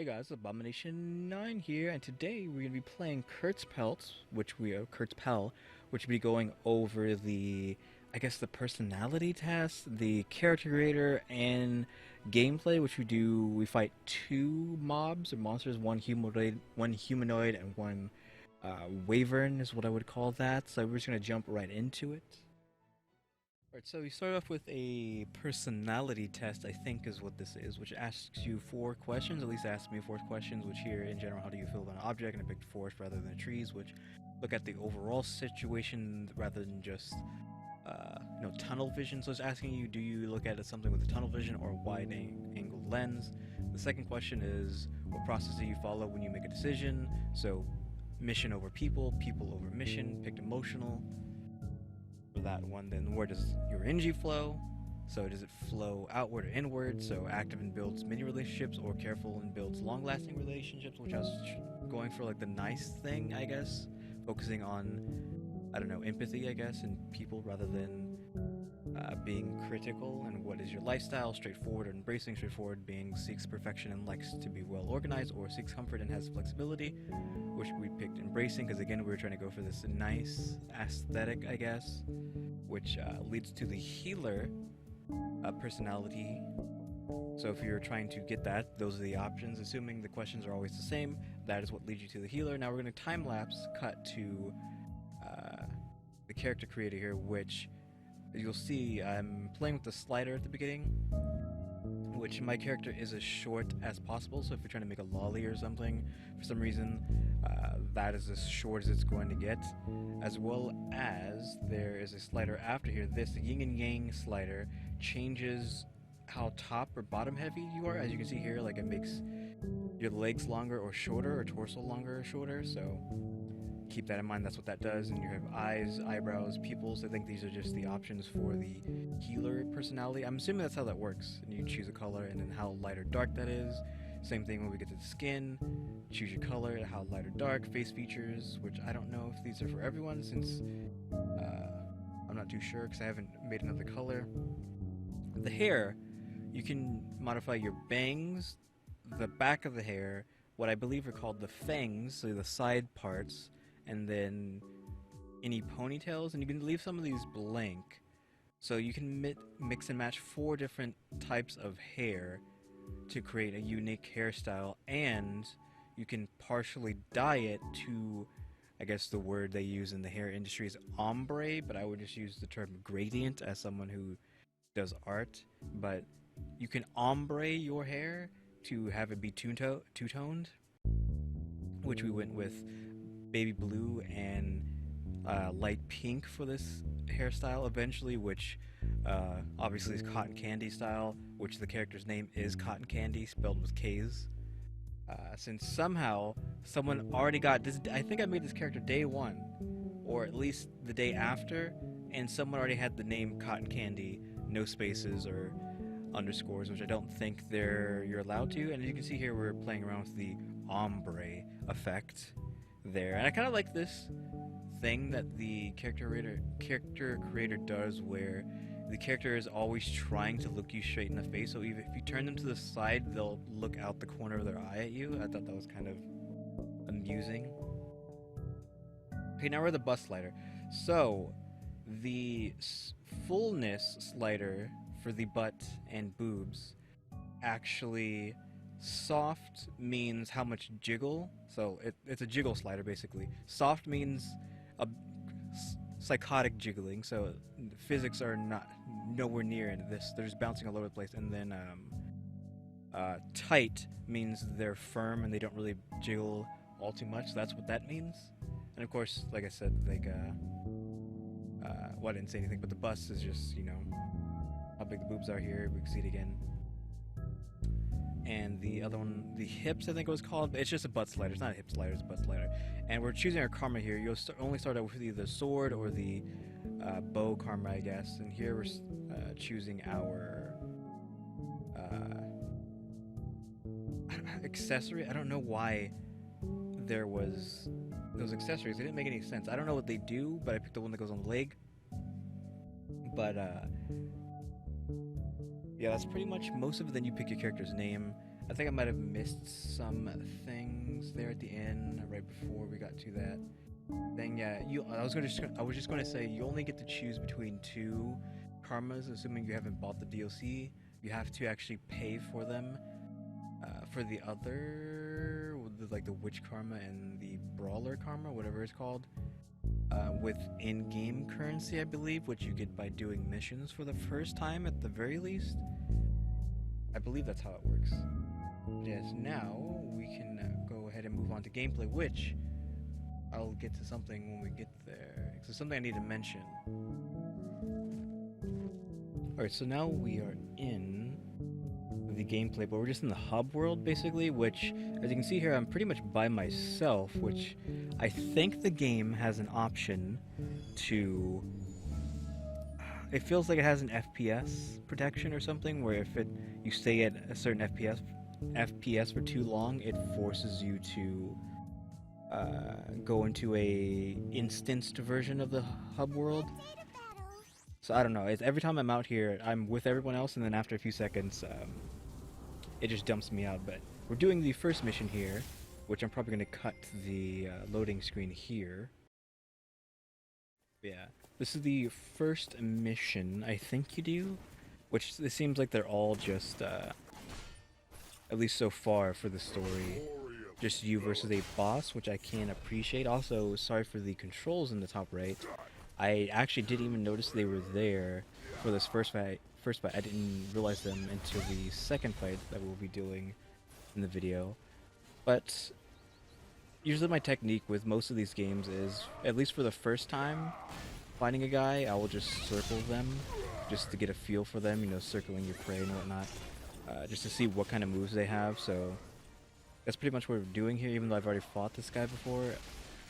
Hey guys, Abomination9 here, and today we're going to be playing KurtzPel, which will be going over the personality test, the character creator, and gameplay, which we fight two mobs or monsters, one humanoid, and one wyvern is what I would call that. So we're just going to jump right into it. Alright, so we start off with a personality test, I think is what this is, which asks you four questions, at least asks me four questions, which here in general, how do you feel about an object, and I picked forest rather than trees, which look at the overall situation rather than just, tunnel vision. So it's asking you, do you look at something with a tunnel vision or a wide-angle lens? The second question is, what process do you follow when you make a decision? So mission over people, people over mission, picked emotional. For that one, then where does your energy flow? So does it flow outward or inward? So active and builds many relationships, or careful and builds long-lasting relationships, which I was going for like the nice thing, I guess, focusing on, I don't know, empathy, I guess, and people rather than being critical. And what is your lifestyle? Straightforward or embracing. Straightforward being seeks perfection and likes to be well organized, or seeks comfort and has flexibility, which we picked embracing because again we were trying to go for this nice aesthetic, I guess, which leads to the healer personality. So if you're trying to get that, those are the options. Assuming the questions are always the same, that is what leads you to the healer. Now we're going to time lapse cut to the character creator here, which you'll see I'm playing with the slider at the beginning, which my character is as short as possible. So if you're trying to make a lolly or something, for some reason, that is as short as it's going to get. As well as there is a slider after here. This yin and yang slider changes how top or bottom heavy you are. As you can see here, like it makes your legs longer or shorter, or torso longer or shorter. So keep that in mind. That's what that does. And you have eyes, eyebrows, pupils. I think these are just the options for the healer personality. I'm assuming that's how that works. And you choose a color and then how light or dark that is. Same thing when we get to the skin. Choose your color, how light or dark. Face features, which I don't know if these are for everyone, since I'm not too sure because I haven't made another color. The hair, you can modify your bangs, the back of the hair, what I believe are called the fangs, so the side parts, and then any ponytails, and you can leave some of these blank. So you can mix and match 4 different types of hair to create a unique hairstyle, and you can partially dye it to, I guess the word they use in the hair industry is ombre, but I would just use the term gradient as someone who does art. But you can ombre your hair to have it be two-toned, which we went with baby blue and light pink for this hairstyle eventually, which obviously is cotton candy style, which the character's name is Cotton Candy, spelled with K's. Since somehow someone already got this, I think I made this character day 1, or at least the day after, and someone already had the name Cotton Candy, no spaces or underscores, which I don't think you're allowed to. And as you can see here, we're playing around with the ombre effect there, and I kind of like this thing that the character creator does, where the character is always trying to look you straight in the face. So even if you turn them to the side, they'll look out the corner of their eye at you. I thought that was kind of amusing. Okay, now we're at the bust slider. So the fullness slider for the butt and boobs, actually soft means how much jiggle. So it's a jiggle slider basically. Soft means a psychotic jiggling, so physics are nowhere near into this. They're just bouncing all over the place. And then tight means they're firm and they don't really jiggle all too much. So that's what that means. And of course, like I said, like well, I didn't say anything, but the bust is just, how big the boobs are here. We can see it again. And the other one, the hips, I think it was called. It's just a butt slider. It's not a hip slider, it's a butt slider. And we're choosing our karma here. You'll only start out with either the sword or the bow karma, I guess. And here we're choosing our accessory. I don't know why there was those accessories. They didn't make any sense. I don't know what they do, but I picked the one that goes on the leg. But yeah, that's pretty much most of it. Then you pick your character's name. I think I might have missed some things there at the end, right before we got to that thing. Yeah, I was just going to say you only get to choose between two karmas, assuming you haven't bought the DLC. You have to actually pay for them. For the other, like the witch karma and the brawler karma, whatever it's called, with in-game currency, I believe, which you get by doing missions for the first time at the very least. I believe that's how it works. Yes, now we can go ahead and move on to gameplay, which I'll get to something when we get there. So something I need to mention. Alright, so now we are in the gameplay, but we're just in the hub world basically, which, as you can see here, I'm pretty much by myself, which I think the game has an option to... It feels like it has an FPS protection or something, where if you stay at a certain FPS for too long, it forces you to go into a instanced version of the hub world. So I don't know. It's every time I'm out here, I'm with everyone else, and then after a few seconds, it just dumps me out. But we're doing the first mission here, which I'm probably going to cut the loading screen here. Yeah, this is the first mission I think you do, which it seems like they're all just, at least so far for the story, just you versus a boss, which I can appreciate. Also, sorry for the controls in the top right. I actually didn't even notice they were there for this first fight. I didn't realize them until the second fight that we'll be doing in the video. But usually my technique with most of these games is, at least for the first time finding a guy, I will just circle them just to get a feel for them, you know, circling your prey and whatnot, just to see what kind of moves they have. So that's pretty much what we're doing here. Even though I've already fought this guy before,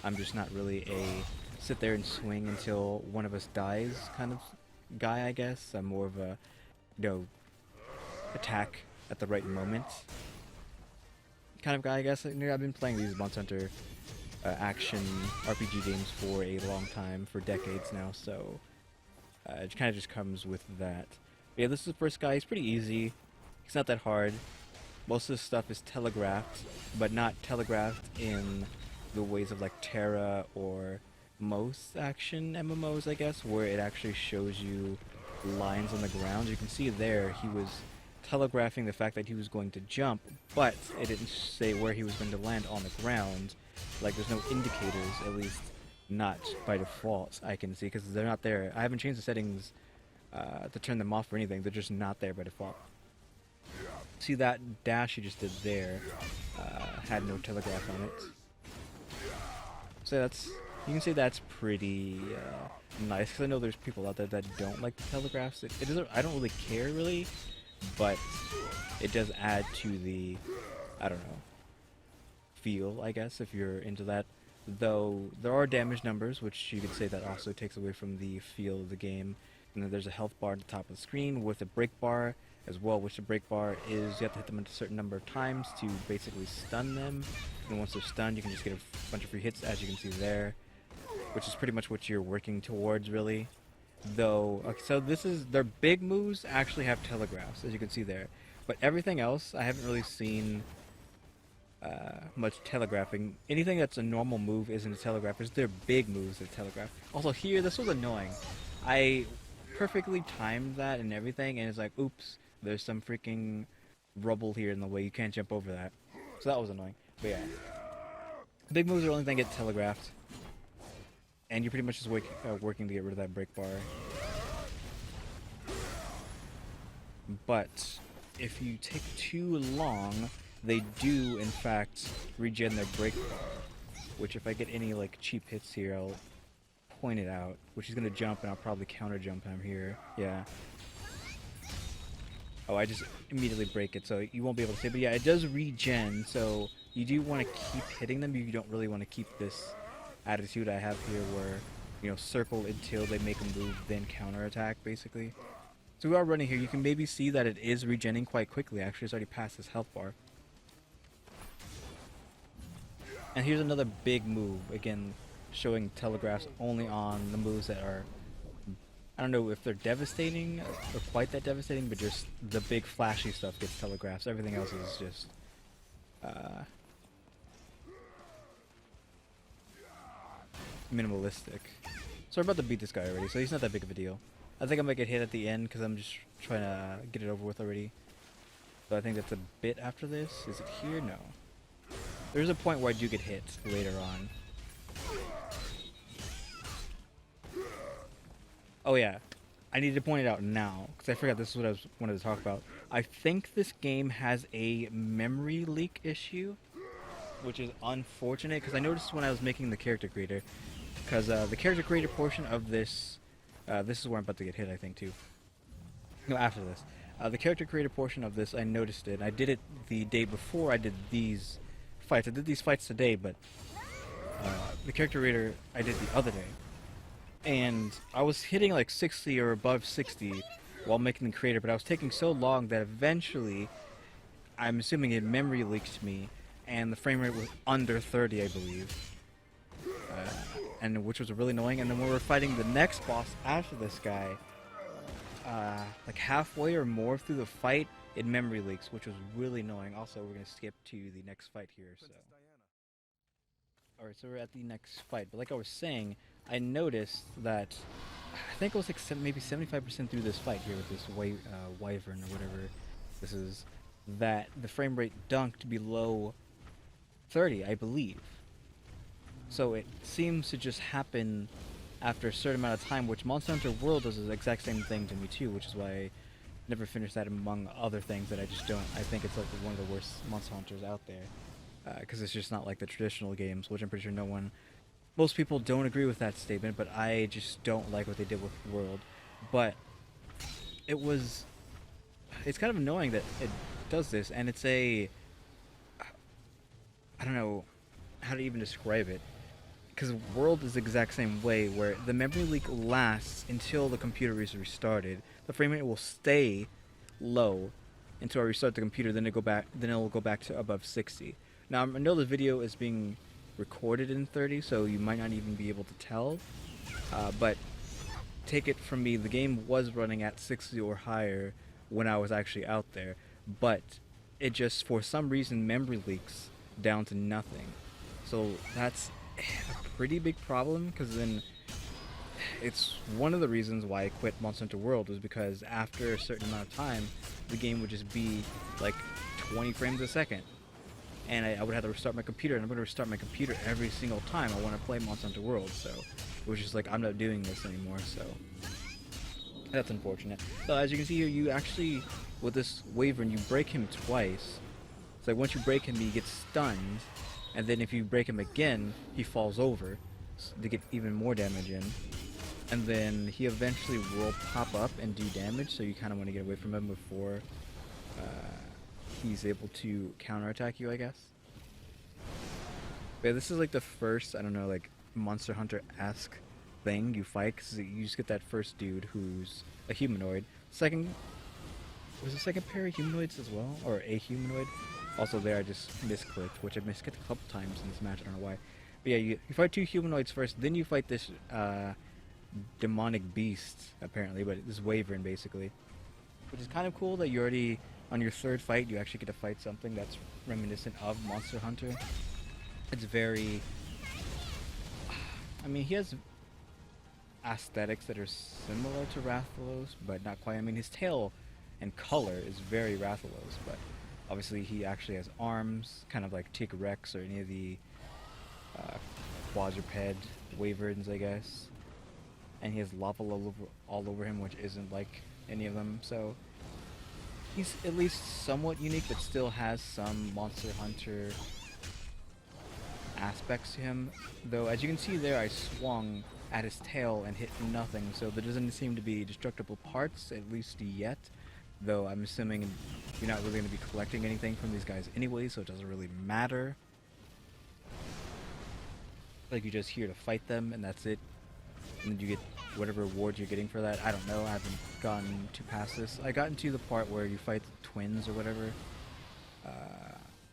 I'm just not really a sit there and swing until one of us dies kind of guy, I guess. I'm more of a, you know, attack at the right moment kind of guy, I guess. You know, I've been playing these Monster Hunter action RPG games for a long time, for decades now, so it kind of just comes with that. But yeah, this is the first guy. He's pretty easy. He's not that hard. Most of this stuff is telegraphed, but not telegraphed in the ways of like Terra or most action MMOs, I guess, where it actually shows you lines on the ground. You can see there he was telegraphing the fact that he was going to jump, but it didn't say where he was going to land on the ground. Like, there's no indicators, at least not by default, I can see, because they're not there. I haven't changed the settings to turn them off or anything. They're just not there by default. See that dash he just did there had no telegraph on it. So that's, you can say that's pretty nice, because I know there's people out there that don't like the telegraphs. It doesn't, I don't really care really, but it does add to the, I don't know, feel, I guess, if you're into that. Though there are damage numbers, which you could say that also takes away from the feel of the game. And then there's a health bar at the top of the screen with a break bar as well, which the break bar is you have to hit them a certain number of times to basically stun them. And once they're stunned, you can just get a bunch of free hits, as you can see there, which is pretty much what you're working towards, really. Though, okay, so this is, their big moves actually have telegraphs, as you can see there. But everything else, I haven't really seen much telegraphing. Anything that's a normal move isn't a telegraph. It's their big moves that telegraph. Also here, this was annoying. I perfectly timed that and everything, and it's like, oops, there's some freaking rubble here in the way. You can't jump over that. So that was annoying. But yeah, big moves are the only thing that get telegraphed. And you're pretty much just working to get rid of that break bar. But if you take too long, they do in fact regen their break bar. Which if I get any like cheap hits here, I'll point it out. Which he's gonna jump, and I'll probably counter jump him here. Yeah. Oh, I just immediately break it, so you won't be able to see. But yeah, it does regen, so you do want to keep hitting them. You don't really want to keep this attitude I have here where, you know, circle until they make a move, then counterattack, basically. So we are running here. You can maybe see that it is regenning quite quickly. Actually, it's already past this health bar. And here's another big move. Again, showing telegraphs only on the moves that are I don't know if they're devastating or quite that devastating, but just the big flashy stuff gets telegraphed. So everything else is just uh, minimalistic. So we're about to beat this guy already, so he's not that big of a deal. I think I might get hit at the end because I'm just trying to get it over with already. So I think that's a bit after this. Is it here? No. There's a point where I do get hit later on. Oh yeah, I need to point it out now because I forgot this is what I wanted to talk about. I think this game has a memory leak issue, which is unfortunate because I noticed when I was making the character creator, because the character creator portion of this, this is where I'm about to get hit, I think too. No, after this, the character creator portion of this, I noticed it. I did it the day before I did these fights. I did these fights today, but the character creator I did the other day. And I was hitting like 60 or above 60 while making the creator, but I was taking so long that eventually, I'm assuming it memory leaked me, and the frame rate was under 30, I believe, and which was really annoying. And then when we were fighting the next boss after this guy, like halfway or more through the fight, it memory leaks, which was really annoying. Also, we're gonna skip to the next fight here. So. Alright, so we're at the next fight, but like I was saying, I noticed that I think it was like maybe 75% through this fight here with this wyvern or whatever this is, that the frame rate dunked below 30, I believe. So it seems to just happen after a certain amount of time, which Monster Hunter World does the exact same thing to me too, which is why I never finished that among other things that I just don't. I think it's like one of the worst Monster Hunters out there. Because it's just not like the traditional games, which I'm pretty sure most people don't agree with that statement, but I just don't like what they did with World. But it's kind of annoying that it does this, and it's I don't know how to even describe it, because World is the exact same way, where the memory leak lasts until the computer is restarted. The frame rate will stay low until I restart the computer, then it will go back to above 60. Now, I know the video is being recorded in 30, so you might not even be able to tell, but take it from me, the game was running at 60 or higher when I was actually out there, but it just, for some reason, memory leaks down to nothing. So that's a pretty big problem, because then it's one of the reasons why I quit Monster Hunter World, was because after a certain amount of time, the game would just be like 20 frames a second. And I would have to restart my computer, and I'm going to restart my computer every single time I want to play Monster Hunter World, so it was just like, I'm not doing this anymore, so that's unfortunate. So as you can see here, you actually, with this wyvern, you break him twice. So like once you break him, he gets stunned, and then if you break him again, he falls over to get even more damage in. And then he eventually will pop up and do damage, so you kind of want to get away from him before he's able to counterattack you, I guess. But yeah, this is like the first, I don't know, like Monster Hunter-esque thing you fight, because you just get that first dude who's a humanoid. Was the second pair of humanoids as well? Or a humanoid? Also there I just misclicked, which I misclicked a couple times in this match, I don't know why. But yeah, you fight two humanoids first, then you fight this demonic beast, apparently, but this wyvern basically. Which is kind of cool that you already, on your third fight, you actually get to fight something that's reminiscent of Monster Hunter. It's very... I mean, he has aesthetics that are similar to Rathalos, but not quite. I mean, his tail and color is very Rathalos, but obviously he actually has arms, kind of like T-Rex or any of the quadruped wyverns, I guess. And he has lava all over him, which isn't like any of them, so he's at least somewhat unique, but still has some Monster Hunter aspects to him. Though, as you can see there, I swung at his tail and hit nothing, so there doesn't seem to be destructible parts, at least yet. Though I'm assuming you're not really going to be collecting anything from these guys anyway, so it doesn't really matter. Like, you're just here to fight them, and that's it. And then you get whatever rewards you're getting for that. I don't know, I haven't gotten to past this. I got into the part where you fight the twins or whatever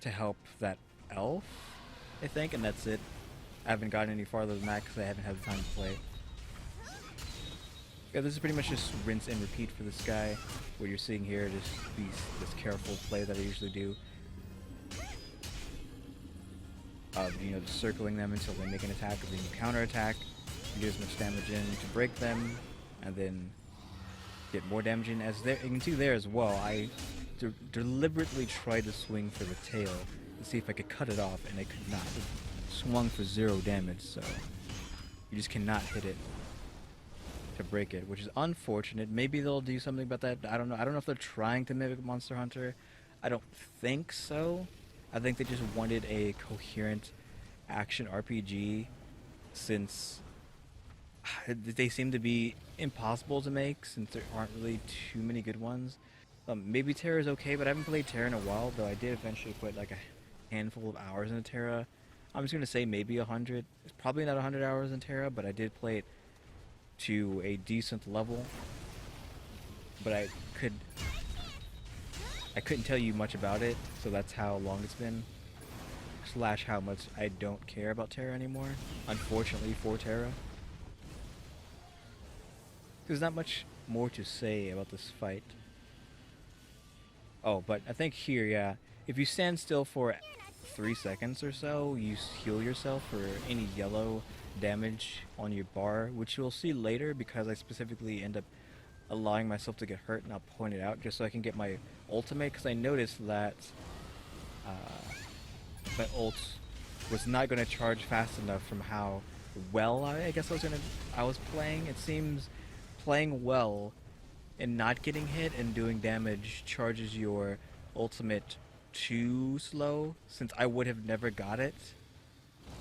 to help that elf, I think, and that's it. I haven't gotten any farther than that because I haven't had the time to play. Yeah, this is pretty much just rinse and repeat for this guy. What you're seeing here, just this careful play that I usually do. You know, just circling them until they make an attack, and then you counterattack, get as much damage in to break them, and then get more damage in. As there, you can see there as well, I deliberately tried to swing for the tail to see if I could cut it off, and I could not. It swung for 0 damage, so you just cannot hit it to break it, which is unfortunate. Maybe they'll do something about that. I don't know. I don't know if they're trying to mimic Monster Hunter. I don't think so. I think they just wanted a coherent action RPG, since they seem to be impossible to make since there aren't really too many good ones. Maybe Terra is okay, but I haven't played Terra in a while, though I did eventually put like a handful of hours into Terra. I'm just going to say maybe 100. It's probably not 100 hours in Terra, but I did play it to a decent level. But I couldn't tell you much about it, so that's how long it's been. Slash how much I don't care about Terra anymore, unfortunately for Terra. There's not much more to say about this fight. Oh, but I think here, yeah, if you stand still for 3 seconds or so, you heal yourself for any yellow damage on your bar, which you'll see later because I specifically end up allowing myself to get hurt, and I'll point it out just so I can get my ultimate, because I noticed that my ult was not going to charge fast enough from how well I guess I was playing. It seems playing well and not getting hit and doing damage charges your ultimate too slow, since I would have never got it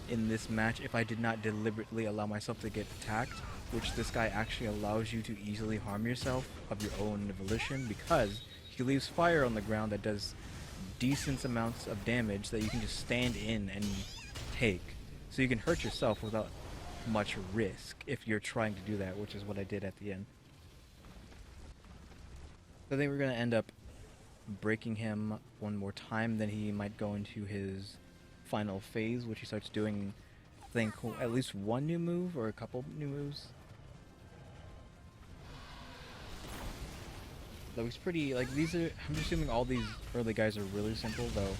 in this match if I did not deliberately allow myself to get attacked, which this guy actually allows you to easily harm yourself of your own volition, because he leaves fire on the ground that does decent amounts of damage that you can just stand in and take. So you can hurt yourself without much risk if you're trying to do that, which is what I did at the end. So I think we're going to end up breaking him one more time, then he might go into his final phase, which he starts doing, I think, at least one new move or a couple new moves. That was pretty, like, these are, I'm assuming all these early guys are really simple, though.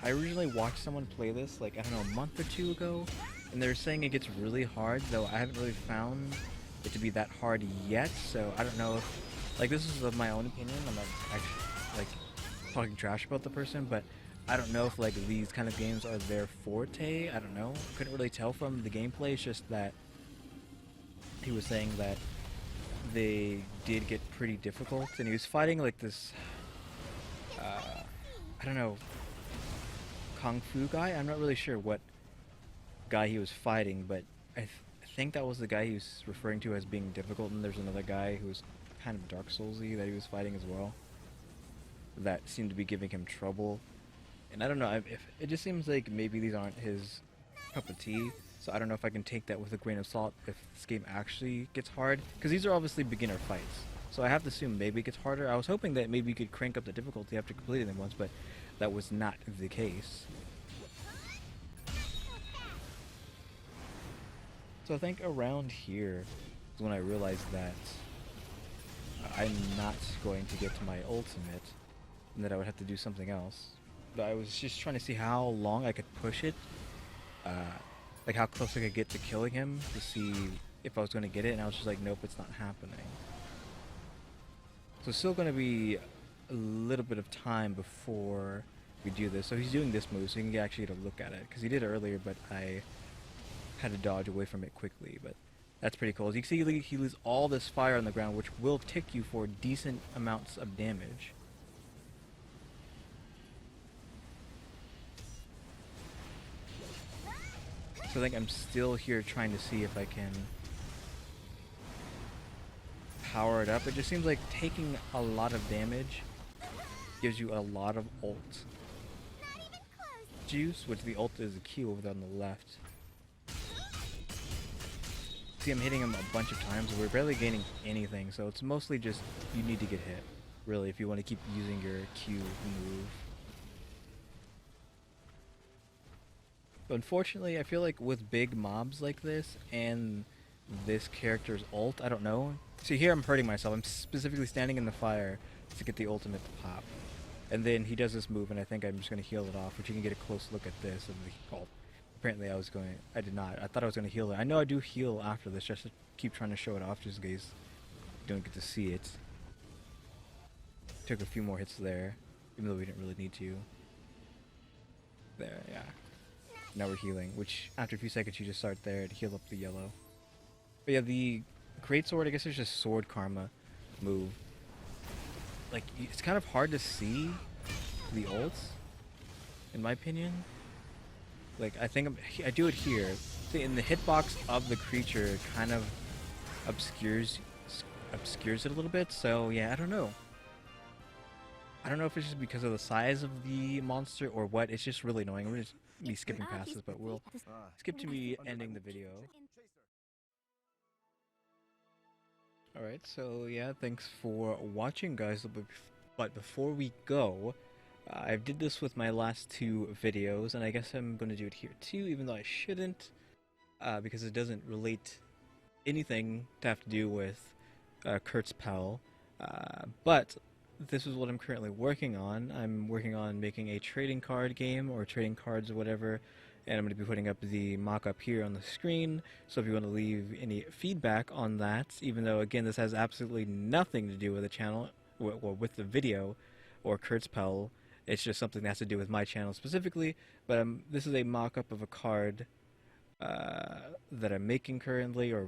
I originally watched someone play this, like, I don't know, a month or 2 ago, and they're saying it gets really hard, though I haven't really found it to be that hard yet, so I don't know if, like, this is of my own opinion, I'm not actually, like, talking trash about the person, but I don't know if, like, these kind of games are their forte. I don't know. Couldn't really tell from the gameplay. It's just that he was saying that they did get pretty difficult, and he was fighting, like, this, I don't know, Kung Fu guy? I'm not really sure what guy he was fighting, but I think that was the guy he was referring to as being difficult, and there's another guy who was kind of Dark Souls-y that he was fighting as well that seemed to be giving him trouble. And I don't know, if it just seems like maybe these aren't his cup of tea, so I don't know if I can take that with a grain of salt if this game actually gets hard, because these are obviously beginner fights, so I have to assume maybe it gets harder. I was hoping that maybe you could crank up the difficulty after completing them once, but that was not the case. So I think around here is when I realized that I'm not going to get to my ultimate, and that I would have to do something else. But I was just trying to see how long I could push it, like how close I could get to killing him to see if I was going to get it, and I was just like, nope, it's not happening. So it's still going to be a little bit of time before we do this. So he's doing this move, so you can actually get a look at it, because he did it earlier, but I had to dodge away from it quickly. But that's pretty cool. As you can see, he leaves all this fire on the ground, which will tick you for decent amounts of damage. So I think I'm still here trying to see if I can power it up. It just seems like taking a lot of damage gives you a lot of ult juice, which the ult is a Q over there on the left. See, I'm hitting him a bunch of times, and we're barely gaining anything, so it's mostly just you need to get hit, really, if you want to keep using your Q move. But unfortunately, I feel like with big mobs like this, and this character's ult. I don't know. See, here I'm hurting myself. I'm specifically standing in the fire to get the ultimate to pop. And then he does this move, and I think I'm just going to heal it off, which you can get a close look at this. And apparently I did not. I thought I was going to heal it. I know I do heal after this, just to keep trying to show it off, just in case you don't get to see it. Took a few more hits there, even though we didn't really need to. There, yeah. Now we're healing, which after a few seconds you just start there to heal up the yellow. But yeah, the Great Sword, I guess it's just sword karma move. Like, it's kind of hard to see the ults, in my opinion. Like, I think I do it here. See, in the hitbox of the creature, kind of obscures it a little bit. So yeah, I don't know. I don't know if it's just because of the size of the monster or what. It's just really annoying. I'm just be skipping past this, but we'll skip to me ending the video. Alright, so yeah, thanks for watching, guys. But before we go, I did this with my last two videos, and I guess I'm going to do it here too, even though I shouldn't, because it doesn't relate anything to have to do with KurtzPel. But this is what I'm currently working on. I'm working on making a trading card game, or trading cards or whatever, and I'm going to be putting up the mock-up here on the screen, so if you want to leave any feedback on that, even though, again, this has absolutely nothing to do with the channel, or with the video, or KurtzPel, it's just something that has to do with my channel specifically, but this is a mock-up of a card that I'm making currently, or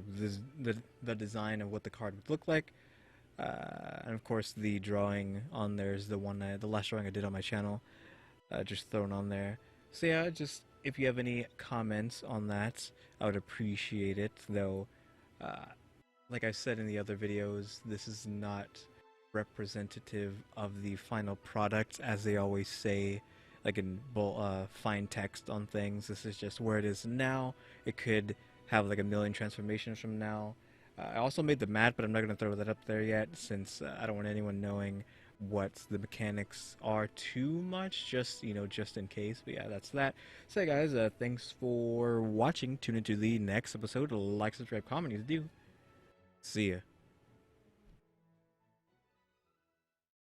the design of what the card would look like. And of course, the drawing on there is the last drawing I did on my channel, just thrown on there. So yeah, just if you have any comments on that, I would appreciate it. Though, like I said in the other videos, this is not representative of the final product, as they always say, like in fine text on things. This is just where it is now. It could have like a million transformations from now. I also made the map, but I'm not going to throw that up there yet, since I don't want anyone knowing what the mechanics are too much, just in case. But yeah, that's that. So yeah, guys, thanks for watching. Tune into the next episode. Like, subscribe, comment, do. See ya.